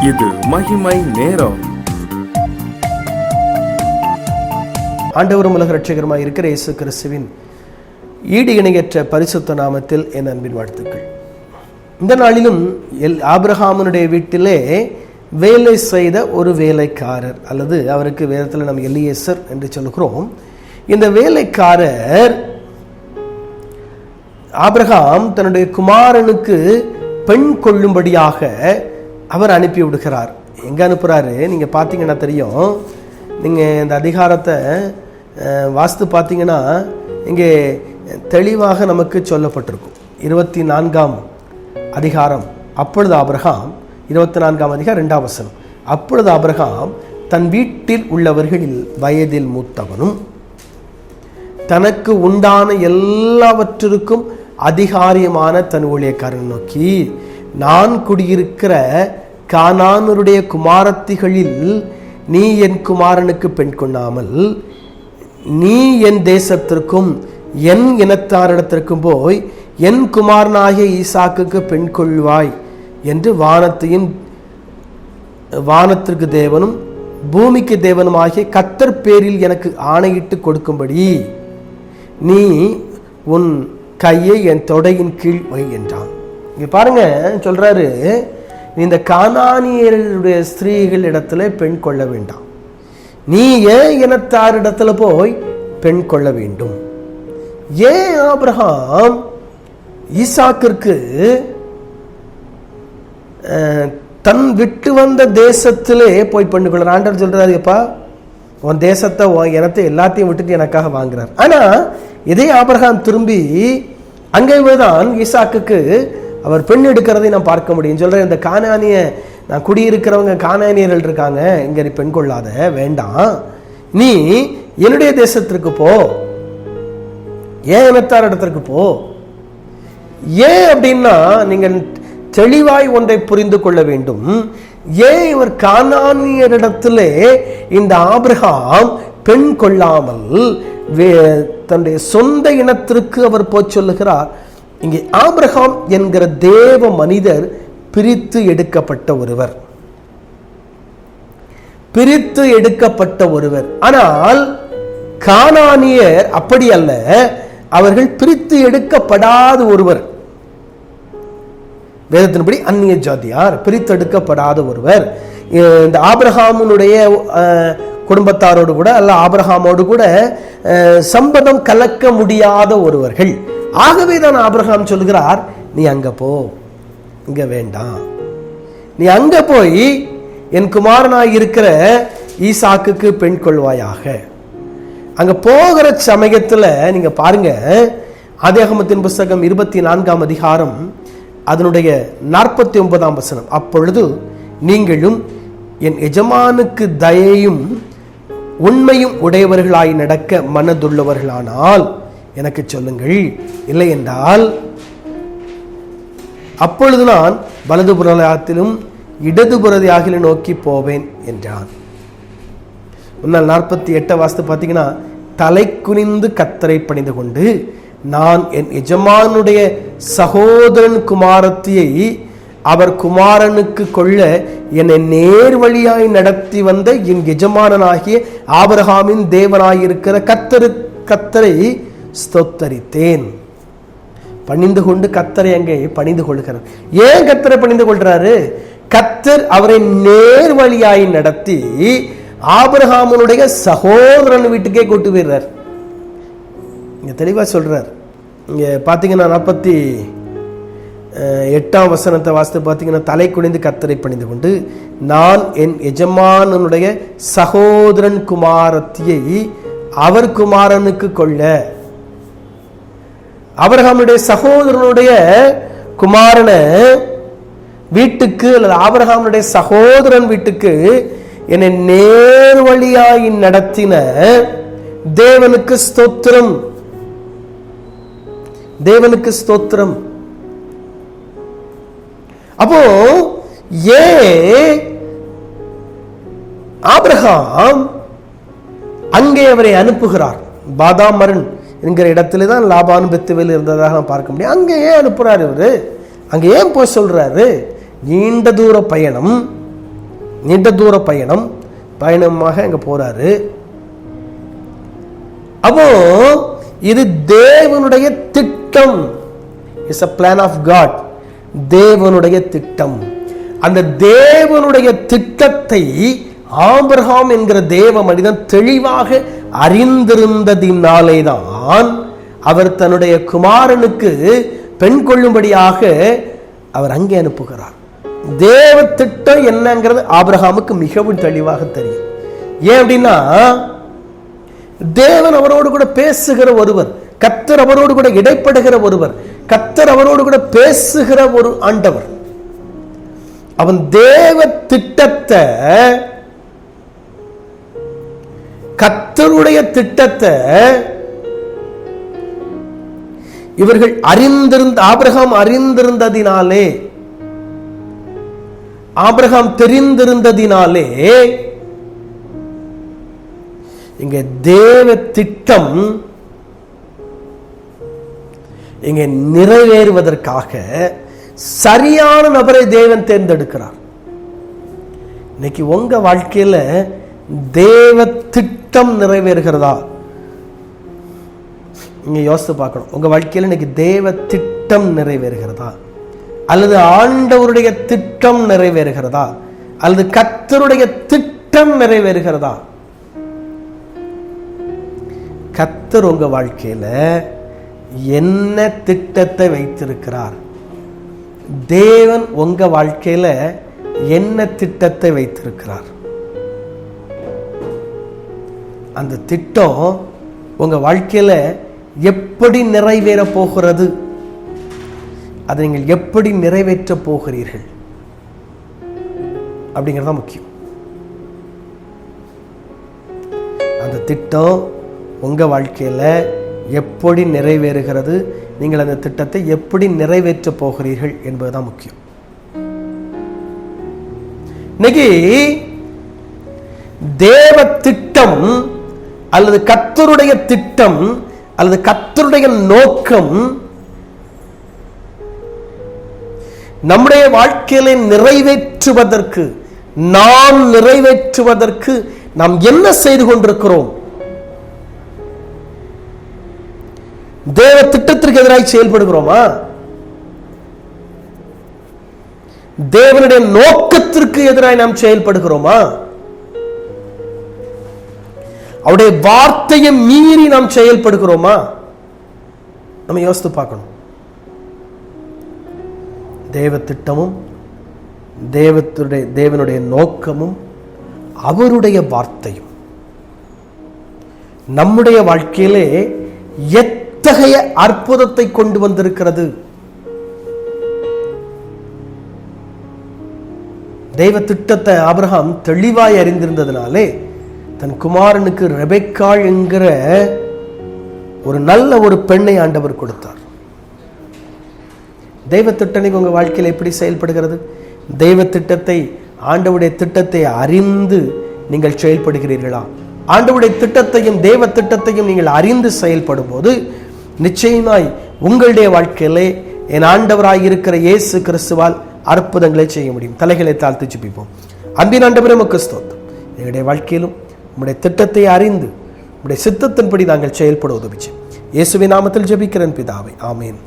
இது மகிமை நேரம். ஆண்டவரும் உலக இரட்சகருமாய் இருக்கிற இயேசு கிறிஸ்துவின் ஈடு இணையற்ற பரிசுத்த நாமத்தில் என் அன்பின் வாழ்த்துக்கள். இந்த நாளிலும் ஆபிரகாமுடைய வீட்டிலே வேலை செய்த ஒரு வேலைக்காரர், அல்லது அவருக்கு வேதத்தில் நாம் எலியேசர் என்று சொல்கிறோம். இந்த வேலைக்காரர் ஆபிரகாம் தன்னுடைய குமாரனுக்கு பெண் கொள்ளும்படியாக அவர் அனுப்பி விடுகிறார். எங்கே அனுப்புகிறாரு நீங்கள் பார்த்தீங்கன்னா தெரியும். நீங்கள் இந்த அதிகாரத்தை வாஸ்து பார்த்தீங்கன்னா இங்கே தெளிவாக நமக்கு சொல்லப்பட்டிருக்கும். 24ஆம் அதிகாரம். அப்பொழுது ஆபிரகாம் 24ஆம் அதிகாரம் 2ஆம் வசனம். அப்பொழுது ஆபிரகாம் தன் வீட்டில் உள்ளவர்களில் வயதில் மூத்தவனும் தனக்கு உண்டான எல்லாவற்றிற்கும் அதிகாரியமான தன் ஊழியக்காரன் நோக்கி, நான் குடியிருக்கிற கானானுடைய குமாரத்திகளில் நீ என் குமாரனுக்கு பெண் கொள்ளாமல் நீ என் தேசத்திற்கும் என் இனத்தாரிடத்திற்கும் போய் என் குமாரனாகிய ஈசாக்குக்கு பெண் கொள்வாய் என்று வானத்திற்கு தேவனும் பூமிக்கு தேவனுமாகிய கர்த்தர் பேரில் எனக்கு ஆணையிட்டு கொடுக்கும்படி நீ உன் கையை என் தொடையின் கீழ் வை என்றான். இங்க பாருங்க, சொல்றாரு, இந்த கானானியருடைய ஸ்திரீகள் இடத்துல பெண் கொள்ள வேண்டாம், நீ ஏன் இனத்தார் இடத்துல போய் பெண் கொள்ள வேண்டும். ஏன் ஆபிரகாம் ஈசாக்கிற்கு தன் விட்டு வந்த தேசத்திலே போய் பெண் கொள்ள? ஆண்டவர் சொல்றாரு, எப்பா உன் தேசத்தை உன் இனத்தை எல்லாத்தையும் விட்டுட்டு எனக்காக வாங்குறார். ஆனா இதே ஆபிரகாம் திரும்பி அங்கே தான் ஈசாக்குக்கு அவர் பெண் எடுக்கிறதை நான் பார்க்க முடியும். சொல்றேன், இந்த கானானிய நான் குடியிருக்கிறவங்க கானானியர்கள் இருக்காங்க, இங்க நீ பெண் கொள்ளாத, வேண்டாம், நீ என்னுடைய தேசத்திற்கு போ, ஏன் இனத்தார் இடத்திற்கு போ. ஏன் அப்படின்னா நீங்கள் தெளிவாய் ஒன்றை புரிந்து கொள்ள வேண்டும். ஏன் இவர் கானானியரிடத்திலே இந்த ஆபிரகாம் பெண் கொள்ளாமல் தன்னுடைய சொந்த இனத்திற்கு அவர் போய் சொல்லுகிறார்? இங்கே ஆபிரகாம் என்கிற தேவ மனிதர் பிரித்து எடுக்கப்பட்ட ஒருவர், பிரித்து எடுக்கப்பட்ட ஒருவர். ஆனால் கானானியர் அப்படி அல்ல, அவர்கள் பிரித்து எடுக்கப்படாத ஒருவர். வேதத்தின்படி அந்நிய ஜாதியார், பிரித்தெடுக்கப்படாத ஒருவர். இந்த ஆபிரகாமுடைய குடும்பத்தாரோடு கூட அல்ல ஆபிரகாமோடு கூட சம்பந்தம் கலக்க முடியாத ஒருவர்கள். ஆகவே தான் ஆபிரகாம் சொல்கிறார், நீ அங்க போ, இங்க வேண்டாம், நீ அங்க போய் என் குமாரனாய் இருக்கிற ஈசாக்குக்கு பெண் கொள்வாயாக. அங்க போகிற சமயத்துல நீங்க பாருங்க, ஆதியாகமத்தின் புஸ்தகம் 24ஆம் அதிகாரம் அதனுடைய 49ஆம் வசனம். அப்பொழுது நீங்களும் என் எஜமானுக்கு தயையும் உண்மையும் உடையவர்களாய் நடக்க மனதுள்ளவர்களானால் எனக்கு சொல்லுங்கள், இல்லை என்றால் அப்பொழுது நான் வலது புறத்திலும் இடது புறத்திலும் நோக்கி போவேன் என்றான். முன்னால் 48 வாஸ்து பார்த்தீங்கன்னா, தலை குனிந்து கர்த்தரை பணிந்து கொண்டு நான் என் எஜமானுடைய சகோதரன் குமாரத்தியை அவர் குமாரனுக்கு கொள்ள என்னை நேர் வழியாய் நடத்தி வந்த என் எஜமானனாகிய ஆபிரகாமின் தேவனாயிருக்கிற கர்த்தரை ஸ்தோத்தரித்தேன். பணிந்து கொண்டு கர்த்தரை அங்கே பணிந்து கொள்கிறார். ஏன் கர்த்தரை பணிந்து கொள்றாரு? கர்த்தர் அவரை நேர் வழியாய் நடத்தி ஆபிரகாமுடைய சகோதரன் வீட்டுக்கே கூட்டு போயிடுறார். இங்க தெளிவா சொல்றார். இங்க பாத்தீங்கன்னா 48ஆம் வசனத்தை வாசித்து பார்த்தீங்கன்னா, தலை குனிந்து கர்த்தரை பணிந்து கொண்டு நான் என் எஜமானுடைய சகோதரன் குமாரத்தியை அவர் குமாரனுக்கு கொள்ள, ஆபிரகாமுடைய சகோதரனுடைய குமாரனை வீட்டுக்கு அல்லது ஆபிரகாமுடைய சகோதரன் வீட்டுக்கு என்னை நேர் வழியாய் நடத்தின தேவனுக்கு ஸ்தோத்திரம், தேவனுக்கு ஸ்தோத்திரம். அப்போ ஏன் ஆபிரகாம் அங்கே அவரை அனுப்புகிறார்? பாதாம் மரன் என்கிற இடத்துல தான் லாபான் பெத்துவேல் இருந்ததாக பார்க்க முடியும். அங்கே ஏன் அனுப்புறாரு இவரு? அங்கே ஏன் போய் சொல்றாரு? நீண்ட தூர பயணம், நீண்ட தூர பயணமாக அங்க போறாரு. அப்போ இது தேவனுடைய திட்டம். It's a plan of God. தேவனுடைய திட்டம். அந்த தேவனுடைய திட்டத்தை ஆபிரகாம் என்கிற தேவ மனிதன் தெளிவாக அறிந்திருந்ததினாலே தான் அவர் தன்னுடைய குமாரனுக்கு பெண் கொள்ளும்படியாக அவர் அங்கே அனுப்புகிறார். தேவ திட்டம் என்னங்கிறது ஆபிரகாமுக்கு மிகவும் தெளிவாக தெரியும். ஏன் அப்படின்னா, தேவன் அவரோடு கூட பேசுகிற ஒருவர், கர்த்தர் அவரோடு கூட இடைப்படுகிற ஒருவர், கர்த்தர் அவரோடு கூட பேசுகிற ஒரு ஆண்டவர். அவன் தேவ திட்டத்தை, கர்த்தருடைய திட்டத்தை இவர்கள் ஆபிரகாம் அறிந்திருந்ததினாலே, ஆபிரகாம் தெரிந்திருந்ததினாலே இங்க தேவ திட்டம் இங்க நிறைவேறுவதற்காக சரியான நபரை தேவன் தேர்ந்தெடுக்கிறார். இன்னைக்கு உங்க வாழ்க்கையில தேவ திட்டம் நிறைவேறுகிறதா? நீங்க யோசித்து பார்க்கணும். உங்க வாழ்க்கையில இன்னைக்கு தேவ திட்டம் நிறைவேறுகிறதா, அல்லது ஆண்டவருடைய திட்டம் நிறைவேறுகிறதா, அல்லது கர்த்தருடைய திட்டம் நிறைவேறுகிறதா? கர்த்தர் உங்க வாழ்க்கையில என்ன திட்டத்தை வைத்திருக்கிறார்? தேவன் உங்க வாழ்க்கையில என்ன திட்டத்தை வைத்திருக்கிறார்? அந்த திட்டம் உங்க வாழ்க்கையில எப்படி நிறைவேற போகிறது? அதை நீங்கள் எப்படி நிறைவேற்ற போகிறீர்கள் அப்படிங்கிறதா முக்கியம். அந்த திட்டம் உங்க வாழ்க்கையில எப்படி நிறைவேறுகிறது, நீங்கள் அந்த திட்டத்தை எப்படி நிறைவேற்ற போகிறீர்கள் என்பதுதான் முக்கியம். இன்னைக்கு தேவ திட்டம் அல்லது கர்த்தருடைய திட்டம் அல்லது கர்த்தருடைய நோக்கம் நம்முடைய வாழ்க்கையில நிறைவேற்றுவதற்கு, நாம் நிறைவேற்றுவதற்கு நாம் என்ன செய்து கொண்டிருக்கிறோம்? தேவ திட்டத்திற்கு எதிராக செயல்படுகிறோமா? தேவனுடைய நோக்கத்திற்கு எதிராக நாம் செயல்படுகிறோமா? அவருடைய வார்த்தையை மீறி நாம் செயல்படுகிறோமா? நம்ம யோசித்து பார்க்கணும். தேவ திட்டமும் தேவனுடைய நோக்கமும் அவருடைய வார்த்தையும் நம்முடைய வாழ்க்கையிலே எத்தகைய அற்புதத்தை கொண்டு வந்திருக்கிறது? தெய்வ திட்டத்தை ஆபிரகாம் தெளிவாய் அறிந்திருந்ததினாலே தன் குமாரனுக்கு ரெபெக்காள் என்கிற ஒரு நல்ல ஒரு பெண்ணை ஆண்டவர் கொடுத்தார். தெய்வ திட்டம் உங்க வாழ்க்கையில் எப்படி செயல்படுகிறது? தெய்வ திட்டத்தை, ஆண்டவருடைய திட்டத்தை அறிந்து நீங்கள் செயல்படுகிறீர்களா? ஆண்டவருடைய திட்டத்தையும் தேவ திட்டத்தையும் நீங்கள் அறிந்து செயல்படும் போது நிச்சயமாய் உங்களுடைய வாழ்க்கையிலே என் ஆண்டவராய் இருக்கிற இயேசு கிறிஸ்துவால் அற்புதங்களை செய்ய முடியும். தலைகளை தாழ்த்தி ஜெபிப்போம். அன்பின் ஆண்டவரே, உமக்கு ஸ்தோத்திரம். எங்களுடைய வாழ்க்கையிலும் உம்முடைய திட்டத்தை அறிந்து உம்முடைய சித்தத்தின்படி நாங்கள் செயல்பட உதவிச்சு. இயேசுவின் நாமத்தில் ஜெபிக்கிறேன் பிதாவே, ஆமேன்.